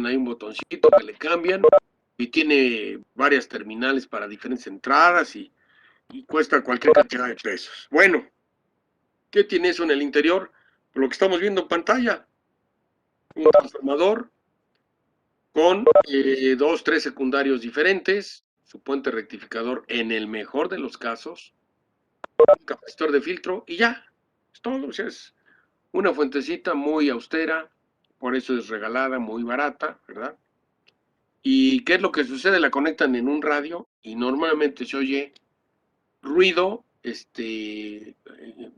ahí un botoncito que le cambian y tiene varias terminales para diferentes entradas y cuesta cualquier cantidad de pesos. Bueno, ¿qué tiene eso en el interior? Lo que estamos viendo en pantalla, un transformador con 3 secundarios diferentes, su puente rectificador en el mejor de los casos, un capacitor de filtro y ya, es todo. O sea, es una fuentecita muy austera, por eso es regalada, muy barata, ¿verdad? ¿Y qué es lo que sucede? La conectan en un radio y normalmente se oye ruido de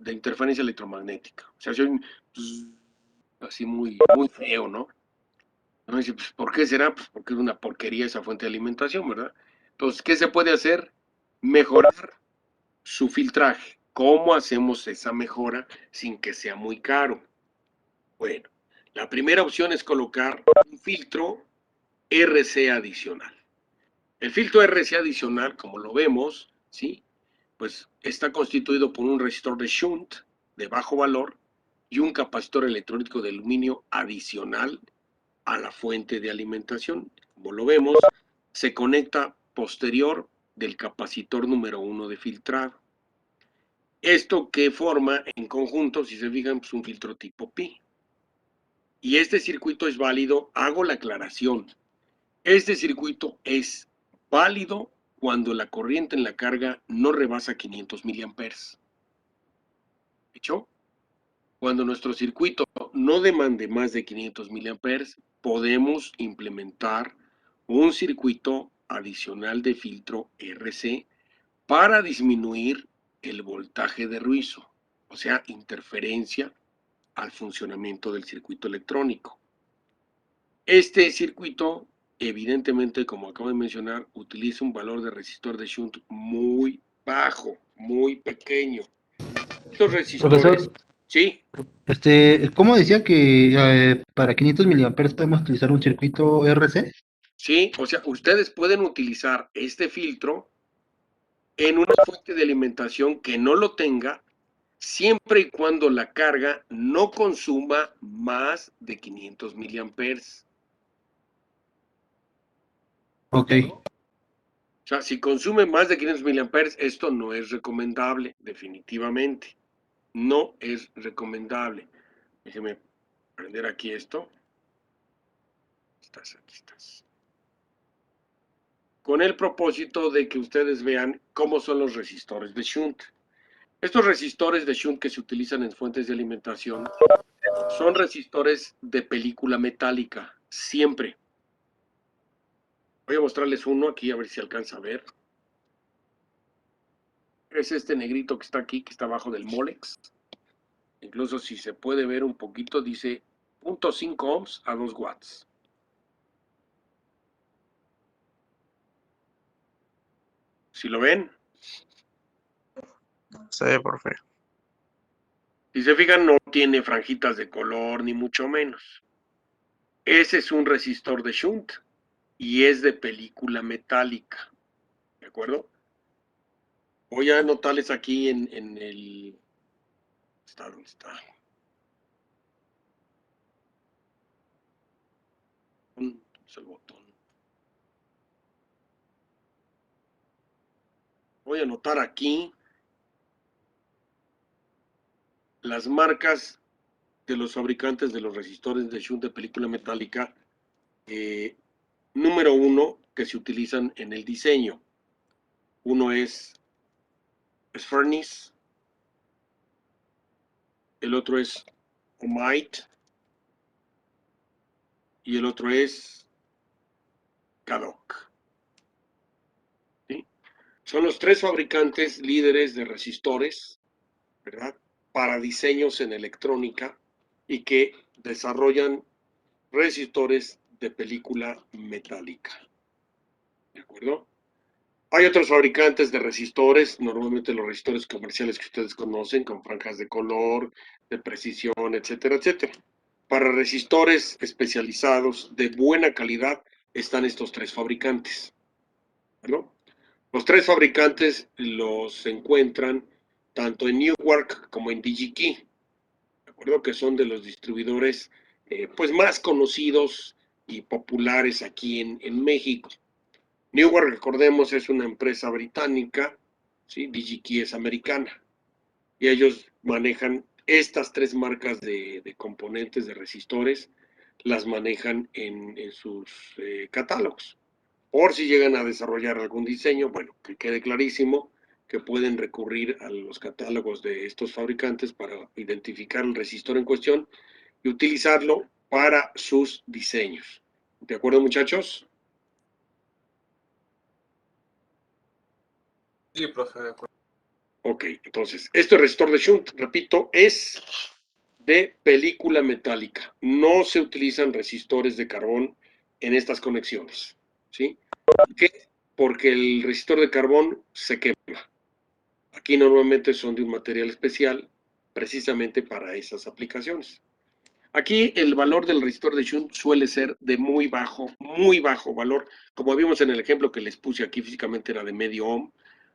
interferencia electromagnética. O sea, se oye así muy, muy feo, ¿no? No dice, pues, ¿por qué será? Pues porque es una porquería esa fuente de alimentación, ¿verdad? Entonces, ¿qué se puede hacer? Mejorar su filtraje. ¿Cómo hacemos esa mejora sin que sea muy caro? Bueno, la primera opción es colocar un filtro RC adicional. El filtro RC adicional, como lo vemos, ¿sí? Pues está constituido por un resistor de shunt de bajo valor y un capacitor electrónico de aluminio adicional a la fuente de alimentación. Como lo vemos, se conecta posterior del capacitor número 1 de filtrado. Esto que forma en conjunto, si se fijan, pues un filtro tipo pi. Y este circuito es válido, hago la aclaración, este circuito es válido cuando la corriente en la carga no rebasa 500 miliamperes. ¿Hecho? Cuando nuestro circuito no demande más de 500 miliamperes, podemos implementar un circuito adicional de filtro RC para disminuir el voltaje de ruido, o sea, interferencia al funcionamiento del circuito electrónico. Este circuito, evidentemente, como acabo de mencionar, utiliza un valor de resistor de shunt muy bajo, muy pequeño. Estos resistores, Profesor, sí, ¿cómo decía que para 500 miliamperes podemos utilizar un circuito RC? sí, o sea, ustedes pueden utilizar este filtro en una fuente de alimentación que no lo tenga, siempre y cuando la carga no consuma más de 500 miliamperes. Ok. O sea, si consume más de 500 miliamperes, esto no es recomendable, definitivamente. No es recomendable. Déjeme prender aquí esto. Aquí estás. Con el propósito de que ustedes vean cómo son los resistores de shunt. Estos resistores de shunt que se utilizan en fuentes de alimentación son resistores de película metálica, siempre. Voy a mostrarles uno aquí a ver si alcanza a ver. Es este negrito que está aquí, que está abajo del Molex. Incluso si se puede ver un poquito, dice 0.5 ohms a 2 watts. ¿Si lo ven? Sí, profe. Si se fijan, no tiene franjitas de color, ni mucho menos. Ese es un resistor de shunt y es de película metálica. ¿De acuerdo? Voy a anotarles aquí en el... ¿Dónde está? Es el botón. Voy a anotar aquí las marcas de los fabricantes de los resistores de shunt de película metálica. Número 1 que se utilizan en el diseño. Uno es Furnace, el otro es Omite y el otro es Kadok. ¿Sí? Son los 3 fabricantes líderes de resistores, ¿verdad? Para diseños en electrónica y que desarrollan resistores de película metálica. ¿De acuerdo? Hay otros fabricantes de resistores, normalmente los resistores comerciales que ustedes conocen, con franjas de color, de precisión, etcétera, etcétera. Para resistores especializados de buena calidad están estos 3 fabricantes, ¿no? Los 3 fabricantes los encuentran tanto en Newark como en DigiKey, ¿de acuerdo? Que son de los distribuidores pues más conocidos y populares aquí en México. Newark, recordemos, es una empresa británica, ¿sí? DigiKey es americana, y ellos manejan estas tres marcas de componentes, de resistores, las manejan en sus catálogos. Por si llegan a desarrollar algún diseño, bueno, que quede clarísimo que pueden recurrir a los catálogos de estos fabricantes para identificar el resistor en cuestión y utilizarlo para sus diseños. ¿De acuerdo, muchachos? Sí, profe, de acuerdo. Ok, entonces, este resistor de shunt, repito, es de película metálica. No se utilizan resistores de carbón en estas conexiones, ¿sí? ¿Por qué? Porque el resistor de carbón se quema. Aquí normalmente son de un material especial, precisamente para esas aplicaciones. Aquí el valor del resistor de shunt suele ser de muy bajo valor. Como vimos en el ejemplo que les puse aquí, físicamente era de medio ohm.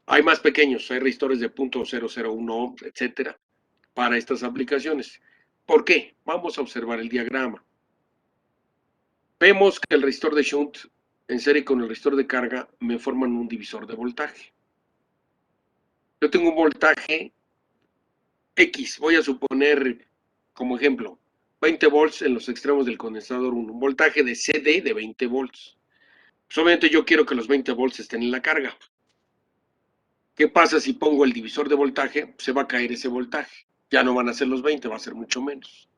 Hay más pequeños, hay resistores de 0.001 ohm, etcétera, para estas aplicaciones. ¿Por qué? Vamos a observar el diagrama. Vemos que el resistor de shunt en serie con el resistor de carga me forman un divisor de voltaje. Yo tengo un voltaje X, voy a suponer como ejemplo 20 volts en los extremos del condensador 1, un voltaje de CD de 20 volts. Pues obviamente yo quiero que los 20 volts estén en la carga. ¿Qué pasa si pongo el divisor de voltaje? Se va a caer ese voltaje. Ya no van a ser los 20, va a ser mucho menos.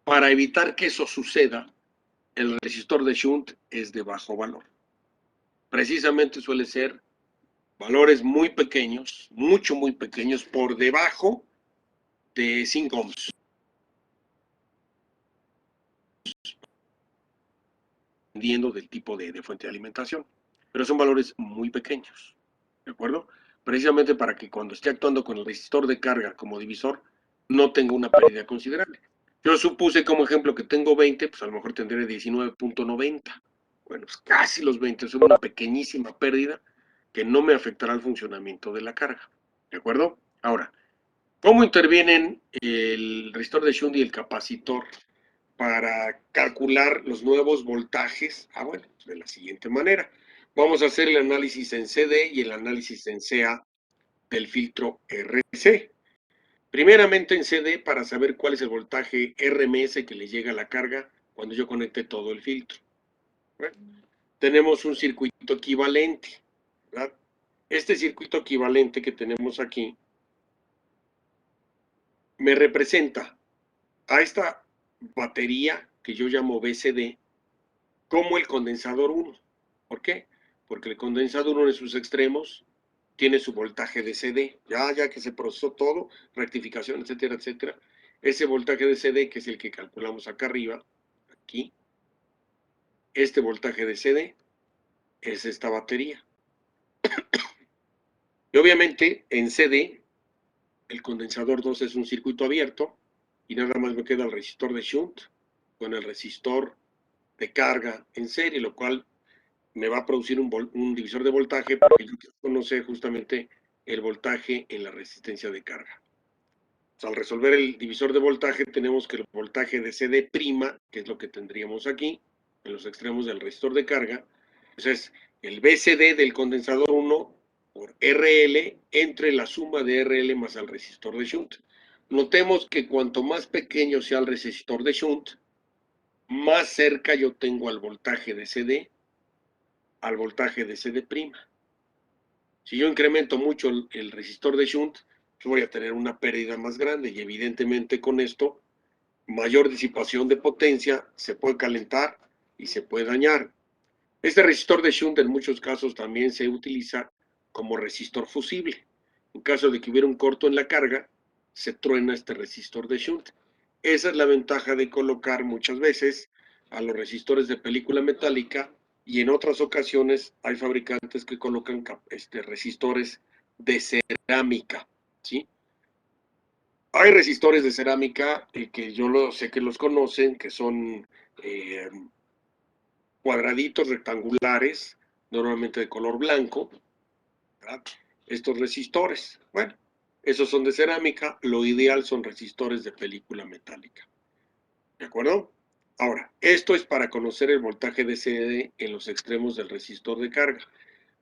Para evitar que eso suceda, el resistor de shunt es de bajo valor. Precisamente suele ser valores muy pequeños, muy pequeños, por debajo de 5 ohms. Dependiendo del tipo de fuente de alimentación. Pero son valores muy pequeños. ¿De acuerdo? Precisamente para que cuando esté actuando con el resistor de carga como divisor, no tenga una pérdida considerable. Yo supuse como ejemplo que tengo 20, pues a lo mejor tendré 19.90. Bueno, pues casi los 20, son una pequeñísima pérdida que no me afectará al funcionamiento de la carga. ¿De acuerdo? Ahora, ¿cómo intervienen el resistor de shunt y el capacitor para calcular los nuevos voltajes? Bueno, de la siguiente manera. Vamos a hacer el análisis en CD y el análisis en CA del filtro RC. Primeramente en CD para saber cuál es el voltaje RMS que le llega a la carga cuando yo conecte todo el filtro. Bueno, tenemos un circuito equivalente, ¿verdad? Este circuito equivalente que tenemos aquí me representa a esta batería que yo llamo BCD como el condensador 1. ¿Por qué? Porque el condensador 1 en sus extremos tiene su voltaje de CD, ya que se procesó todo, rectificación, etcétera, etcétera. Ese voltaje de CD, que es el que calculamos acá arriba, aquí, este voltaje de CD es esta batería. Y obviamente en CD, el condensador 2 es un circuito abierto y nada más me queda el resistor de shunt con el resistor de carga en serie, lo cual me va a producir un divisor de voltaje porque yo quiero conocer justamente el voltaje en la resistencia de carga. O sea, al resolver el divisor de voltaje tenemos que el voltaje de CD', que es lo que tendríamos aquí, en los extremos del resistor de carga, pues es el BCD del condensador 1 por RL entre la suma de RL más el resistor de shunt. Notemos que cuanto más pequeño sea el resistor de shunt, más cerca yo tengo al voltaje de CD al voltaje de CD'. Si yo incremento mucho el resistor de shunt, pues voy a tener una pérdida más grande y evidentemente con esto, mayor disipación de potencia, se puede calentar y se puede dañar. Este resistor de shunt en muchos casos también se utiliza como resistor fusible. En caso de que hubiera un corto en la carga, se truena este resistor de shunt. Esa es la ventaja de colocar muchas veces a los resistores de película metálica y en otras ocasiones hay fabricantes que colocan resistores de cerámica, ¿sí? Hay resistores de cerámica que yo sé que los conocen, que son eh, cuadraditos rectangulares, normalmente de color blanco, ¿verdad? Estos resistores, bueno, esos son de cerámica, lo ideal son resistores de película metálica, ¿de acuerdo? Ahora, esto es para conocer el voltaje DC en los extremos del resistor de carga.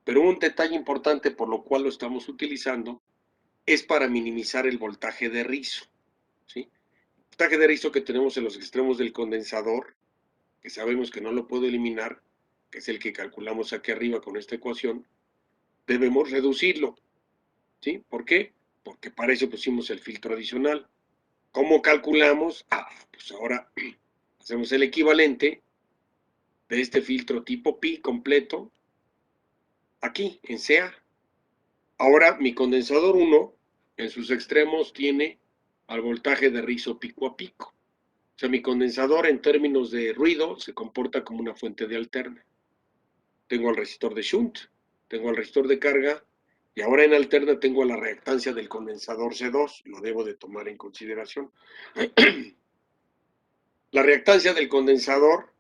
Pero un detalle importante por lo cual lo estamos utilizando es para minimizar el voltaje de rizo, ¿sí? El voltaje de rizo que tenemos en los extremos del condensador, que sabemos que no lo puedo eliminar, que es el que calculamos aquí arriba con esta ecuación, debemos reducirlo, ¿sí? ¿Por qué? Porque para eso pusimos el filtro adicional. ¿Cómo calculamos? Pues ahora hacemos el equivalente de este filtro tipo pi completo aquí en CA. Ahora mi condensador 1 en sus extremos tiene al voltaje de rizo pico a pico. O sea, mi condensador en términos de ruido se comporta como una fuente de alterna. Tengo al resistor de shunt, tengo al resistor de carga y ahora en alterna tengo la reactancia del condensador C2, lo debo de tomar en consideración. La reactancia del condensador,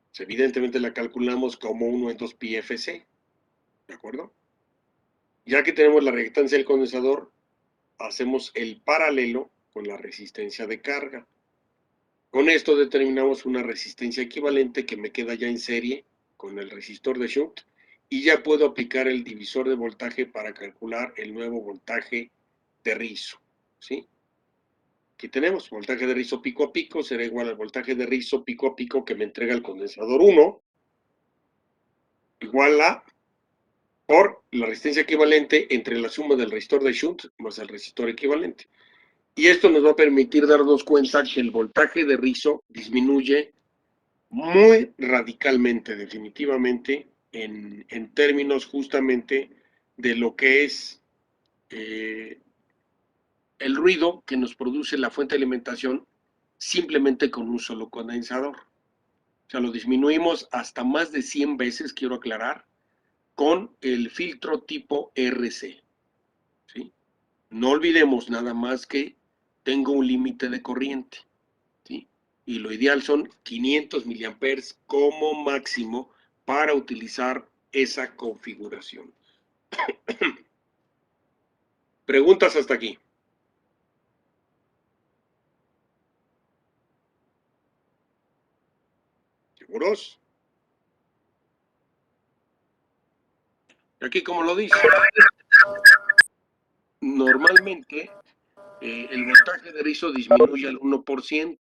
pues evidentemente la calculamos como 1 en 2 pi FC, ¿de acuerdo? Ya que tenemos la reactancia del condensador, hacemos el paralelo con la resistencia de carga. Con esto determinamos una resistencia equivalente que me queda ya en serie con el resistor de shunt y ya puedo aplicar el divisor de voltaje para calcular el nuevo voltaje de rizo, ¿sí? Aquí tenemos voltaje de rizo pico a pico será igual al voltaje de rizo pico a pico que me entrega el condensador 1 igual a por la resistencia equivalente entre la suma del resistor de shunt más el resistor equivalente. Y esto nos va a permitir darnos cuenta que el voltaje de rizo disminuye muy radicalmente, definitivamente, en términos justamente de lo que es el ruido que nos produce la fuente de alimentación simplemente con un solo condensador. O sea, lo disminuimos hasta más de 100 veces, quiero aclarar, con el filtro tipo RC, ¿sí? No olvidemos nada más que tengo un límite de corriente, ¿sí? Y lo ideal son 500 miliamperes como máximo para utilizar esa configuración. Preguntas hasta aquí. ¿Seguros? Aquí como lo dice, normalmente el voltaje de rizo disminuye al 1%,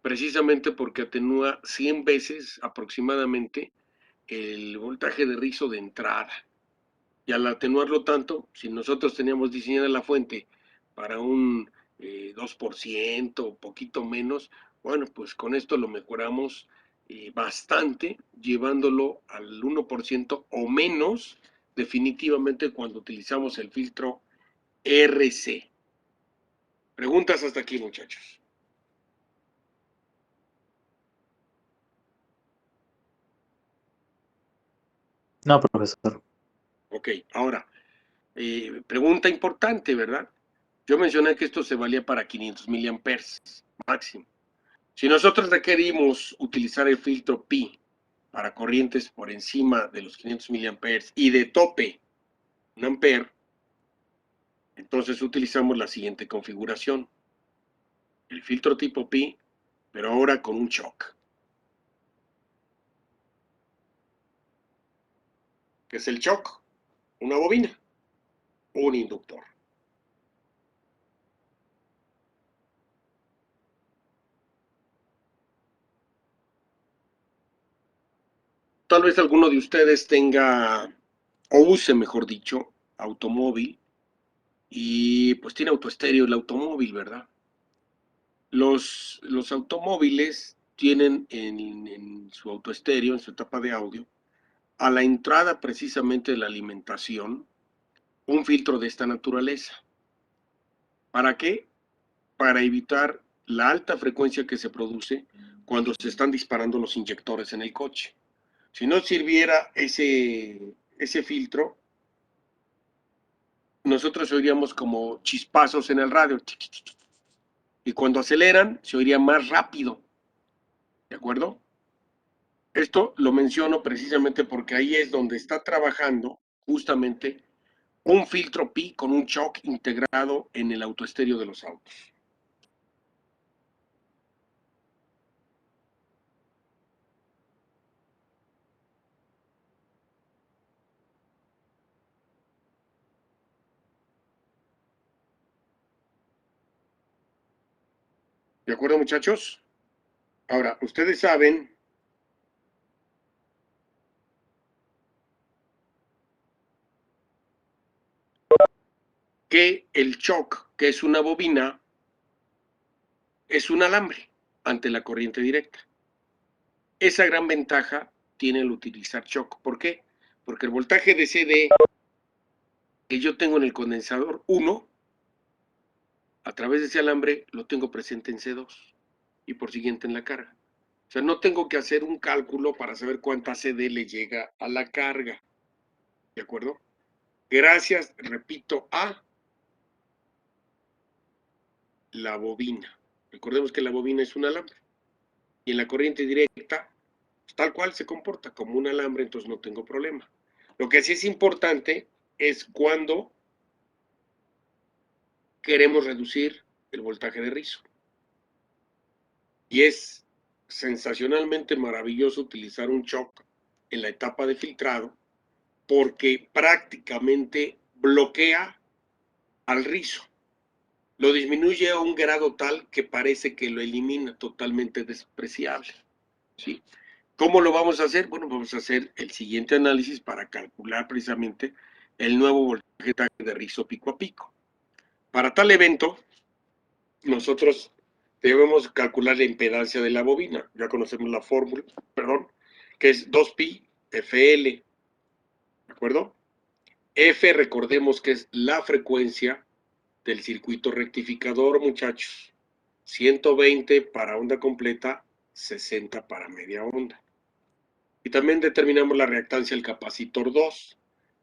precisamente porque atenúa 100 veces aproximadamente el voltaje de rizo de entrada. Y al atenuarlo tanto, si nosotros teníamos diseñada la fuente para un 2% o poquito menos, bueno, pues con esto lo mejoramos bastante, llevándolo al 1% o menos, definitivamente cuando utilizamos el filtro RC. Preguntas hasta aquí, muchachos. No, profesor. Ok, ahora, pregunta importante, ¿verdad? Yo mencioné que esto se valía para 500 miliamperes máximo. Si nosotros requerimos utilizar el filtro pi para corrientes por encima de los 500 miliamperes y de tope 1 ampere, entonces utilizamos la siguiente configuración. El filtro tipo pi, pero ahora con un shock. ¿Qué es el shock? Una bobina, un inductor. Tal vez alguno de ustedes tenga, o use, mejor dicho, automóvil, y pues tiene autoestéreo el automóvil, ¿verdad? Los automóviles tienen en su autoestéreo, en su etapa de audio, a la entrada precisamente de la alimentación, un filtro de esta naturaleza. ¿Para qué? Para evitar la alta frecuencia que se produce cuando se están disparando los inyectores en el coche. Si no sirviera ese filtro, nosotros oiríamos como chispazos en el radio. Y cuando aceleran, se oiría más rápido. ¿De acuerdo? Esto lo menciono precisamente porque ahí es donde está trabajando justamente un filtro pi con un shock integrado en el autoestéreo de los autos. ¿De acuerdo, muchachos? Ahora, ustedes saben que el shock, que es una bobina, es un alambre ante la corriente directa. Esa gran ventaja tiene el utilizar shock. ¿Por qué? Porque el voltaje de CD que yo tengo en el condensador 1, a través de ese alambre, lo tengo presente en C2 y por siguiente en la carga. O sea, no tengo que hacer un cálculo para saber cuánta CD le llega a la carga. ¿De acuerdo? Gracias, repito, a la bobina. Recordemos que la bobina es un alambre. Y en la corriente directa, pues, tal cual se comporta como un alambre, entonces no tengo problema. Lo que sí es importante es cuando queremos reducir el voltaje de rizo. Y es sensacionalmente maravilloso utilizar un shock en la etapa de filtrado porque prácticamente bloquea al rizo. Lo disminuye a un grado tal que parece que lo elimina, totalmente despreciable. ¿Sí? ¿Cómo lo vamos a hacer? Bueno, vamos a hacer el siguiente análisis para calcular precisamente el nuevo voltaje de rizo pico a pico. Para tal evento, nosotros debemos calcular la impedancia de la bobina. Ya conocemos la fórmula, perdón, que es 2pi FL. ¿De acuerdo? F, recordemos que es la frecuencia del circuito rectificador, muchachos. 120 para onda completa, 60 para media onda. Y también determinamos la reactancia del capacitor 2,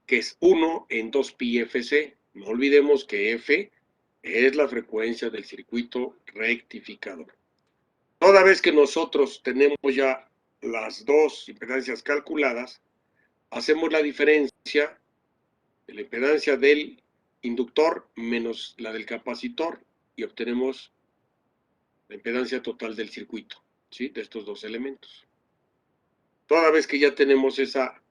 que es 1 en 2pi FC. No olvidemos que F es la frecuencia del circuito rectificador. Toda vez que nosotros tenemos ya las dos impedancias calculadas, hacemos la diferencia de la impedancia del inductor menos la del capacitor y obtenemos la impedancia total del circuito, ¿sí? De estos dos elementos. Toda vez que ya tenemos esa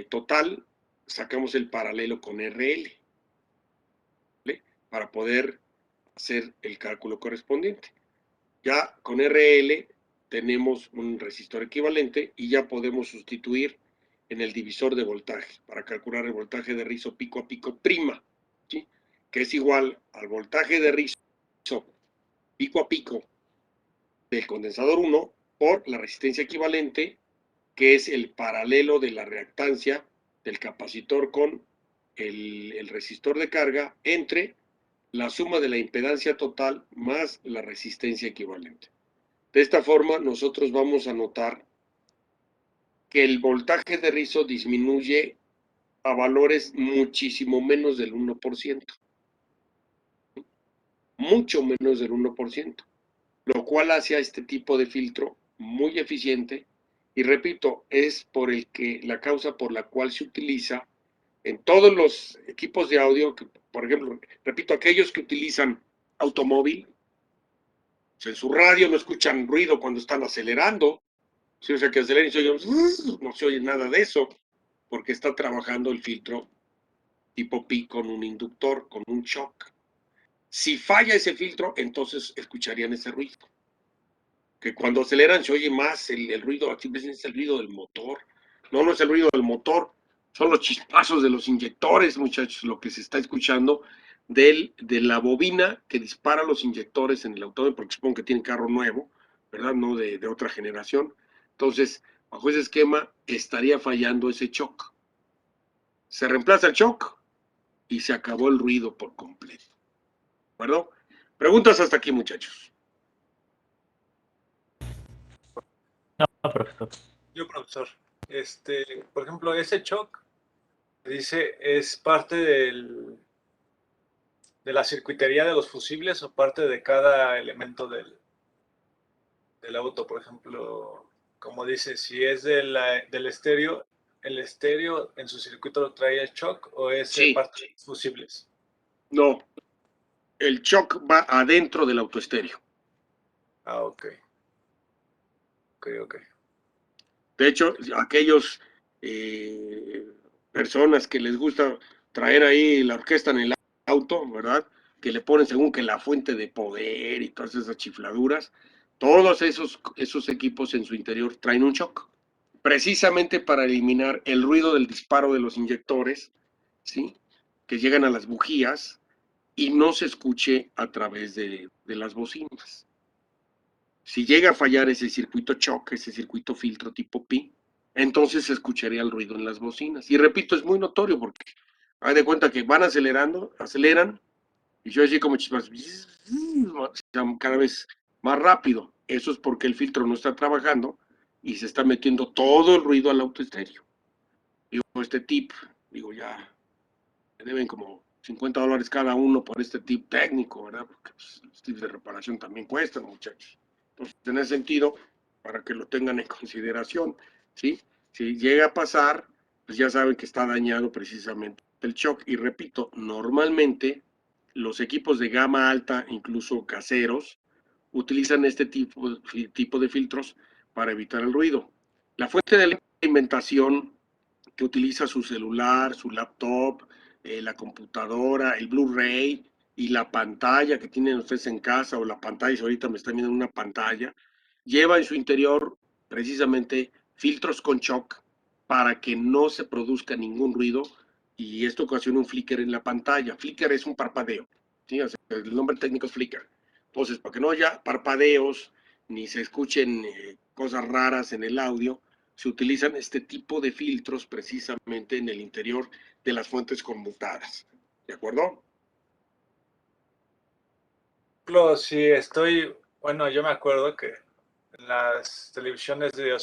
total, sacamos el paralelo con RL, ¿vale? Para poder hacer el cálculo correspondiente. Ya con RL tenemos un resistor equivalente y ya podemos sustituir en el divisor de voltaje para calcular el voltaje de rizo pico a pico prima, ¿sí? Que es igual al voltaje de rizo pico a pico del condensador 1 por la resistencia equivalente, que es el paralelo de la reactancia del capacitor con el resistor de carga entre la suma de la impedancia total más la resistencia equivalente. De esta forma, nosotros vamos a notar que el voltaje de rizo disminuye a valores muchísimo menos del 1%. Mucho menos del 1%. Lo cual hace a este tipo de filtro muy eficiente. Y repito, es por la causa por la cual se utiliza en todos los equipos de audio, que, por ejemplo, repito, aquellos que utilizan automóvil, en su radio no escuchan ruido cuando están acelerando. Si o sea que acelera y se oye, no se oye nada de eso, porque está trabajando el filtro tipo pi con un inductor, con un shock. Si falla ese filtro, entonces escucharían ese ruido. Que cuando aceleran se oye más el ruido, aquí es el ruido del motor. No, no es el ruido del motor, son los chispazos de los inyectores, muchachos, lo que se está escuchando de la bobina que dispara los inyectores en el automóvil, porque supongo que tienen carro nuevo, ¿verdad? No de otra generación. Entonces, bajo ese esquema, estaría fallando ese shock. Se reemplaza el shock y se acabó el ruido por completo. ¿De acuerdo? Preguntas hasta aquí, muchachos. No, profesor. Yo, profesor, por ejemplo, ese shock, dice, ¿es parte de la circuitería de los fusibles o parte de cada elemento del auto? Por ejemplo, como dice, si es del estéreo, ¿el estéreo en su circuito trae el shock o es Sí. parte de los fusibles? No, el shock va adentro del autoestéreo. Ah, ok. Ok. De hecho, aquellos personas que les gusta traer ahí la orquesta en el auto, ¿verdad? que le ponen según que la fuente de poder y todas esas chifladuras, todos esos equipos en su interior traen un shock, precisamente para eliminar el ruido del disparo de los inyectores, ¿sí? Que llegan a las bujías y no se escuche a través de las bocinas. Si llega a fallar ese circuito shock, ese circuito filtro tipo Pi, entonces se escucharía el ruido en las bocinas. Y repito, es muy notorio porque hay de cuenta que van acelerando, aceleran, y yo así como chispas, cada vez más rápido. Eso es porque el filtro no está trabajando y se está metiendo todo el ruido al auto estéreo. Digo, este tip, ya me deben como $50 cada uno por este tip técnico, ¿verdad? Porque pues, los tips de reparación también cuestan, muchachos. Entonces, en ese sentido, para que lo tengan en consideración, ¿sí? Si llega a pasar, pues ya saben que está dañado precisamente el shock. Y repito, normalmente los equipos de gama alta, incluso caseros, utilizan este tipo de filtros para evitar el ruido. La fuente de alimentación que utiliza su celular, su laptop, la computadora, el Blu-ray y la pantalla que tienen ustedes en casa, o la pantalla, si ahorita me están viendo una pantalla, lleva en su interior precisamente filtros con shock para que no se produzca ningún ruido, y esto ocasiona un flicker en la pantalla. Flicker es un parpadeo, ¿sí? O sea, el nombre técnico es flicker. Entonces, para que no haya parpadeos ni se escuchen cosas raras en el audio, se utilizan este tipo de filtros precisamente en el interior de las fuentes conmutadas. ¿De acuerdo? Sí, bueno, yo me acuerdo que en las televisiones de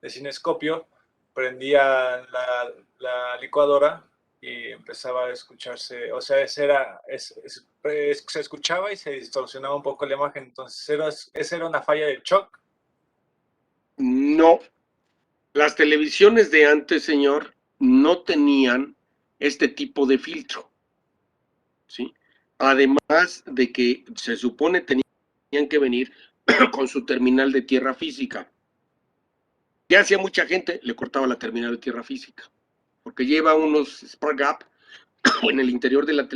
cinescopio, prendía la licuadora y empezaba a escucharse, o sea, se escuchaba y se distorsionaba un poco la imagen. Entonces, ¿esa era una falla de shock? No. Las televisiones de antes, señor, no tenían este tipo de filtro, ¿sí? Además de que se supone tenían que venir con su terminal de tierra física. Ya hacía mucha gente, le cortaba la terminal de tierra física, porque lleva unos spark gap en el interior de la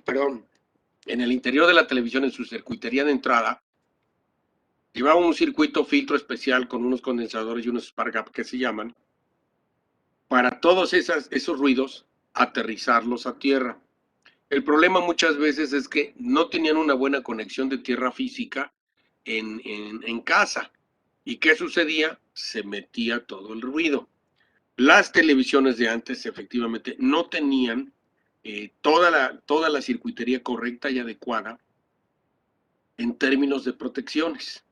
perdón, en el interior de la televisión, en su circuitería de entrada, llevaba un circuito filtro especial con unos condensadores y unos spark gap que se llaman, para todos esos ruidos, aterrizarlos a tierra. El problema muchas veces es que no tenían una buena conexión de tierra física en casa. ¿Y qué sucedía? Se metía todo el ruido. Las televisiones de antes efectivamente no tenían toda la circuitería correcta y adecuada en términos de protecciones.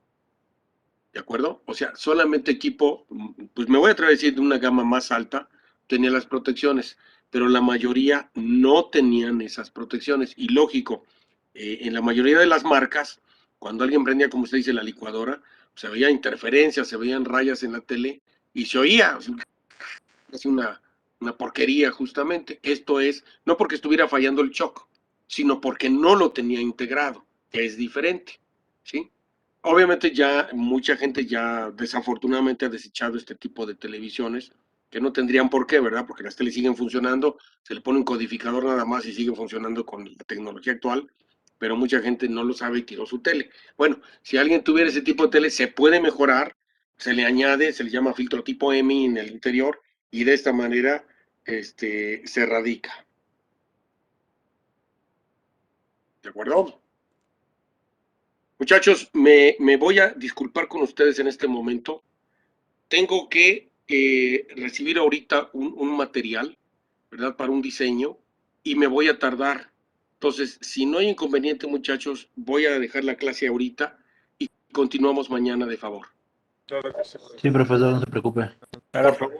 ¿De acuerdo? O sea, solamente equipo, pues me voy a atrever a decir de una gama más alta, tenía las protecciones, pero la mayoría no tenían esas protecciones. Y lógico, en la mayoría de las marcas, cuando alguien prendía, como usted dice, la licuadora, se veía interferencias, se veían rayas en la tele y se oía, es una porquería justamente. Esto es, no porque estuviera fallando el shock, sino porque no lo tenía integrado, que es diferente, ¿sí? Obviamente ya mucha gente ya desafortunadamente ha desechado este tipo de televisiones, que no tendrían por qué, ¿verdad? Porque las teles siguen funcionando, se le pone un codificador nada más y siguen funcionando con la tecnología actual, pero mucha gente no lo sabe y tiró su tele. Bueno, si alguien tuviera ese tipo de tele, se puede mejorar, se le añade, se le llama filtro tipo EMI en el interior, y de esta manera se erradica. ¿De acuerdo? Muchachos, me voy a disculpar con ustedes en este momento. Tengo que recibir ahorita un material, ¿verdad? Para un diseño, y me voy a tardar. Entonces, si no hay inconveniente, muchachos, voy a dejar la clase ahorita y continuamos mañana, de favor. Sí, profesor, no se preocupe. Por favor.